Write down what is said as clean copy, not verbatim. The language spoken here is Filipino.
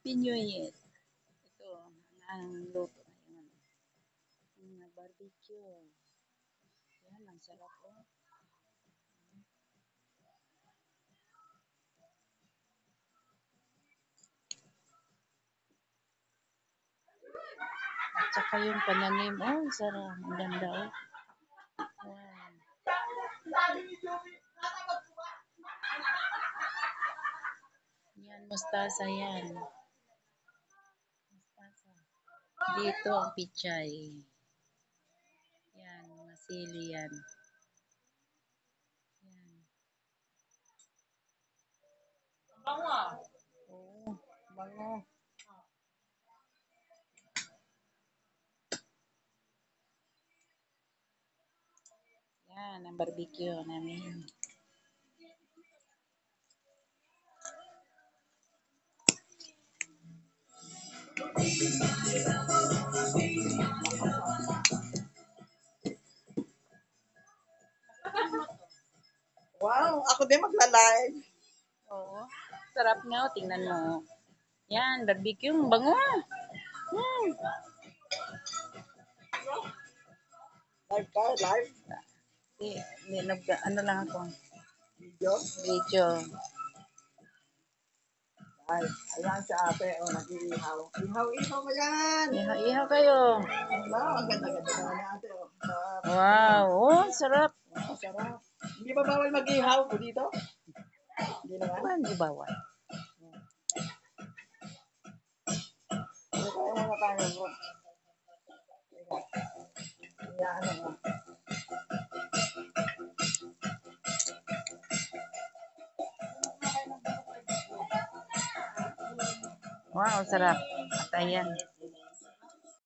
Pinuit. Ito, ang luto ngayon. Barbecue. Yan, ang sarap oh. At saka yung pananim, oh, sarap. Ang ganda oh. Wow. Yan, mustasa yan. Mustasa. Dito ang pichay. Yan, mga sili yan. Yan. Bango. Oo, bango. Yan, ang barbecue namin. Wow, ako din magla-live. Oo. Sarap nga, oh. Tingnan mo. Yan, barbecue. Bango. Hmm. Live ka, live. Ano lang ako. Video. Video. Ay, ayan si ate, oh, nag-iihaw. Ihaw-ihaw mo yan. Ihaw kayo. Wow, ang ganda-ganda naman ni ate, oh. Wow. Oh, sarap. Wow, sarap. Hindi ba bawal mag-ihaw po dito? Hindi naman. Hindi bawal. Ano kaya mga tayo mo? Ayan, ano. Wow, sarap. At ayan.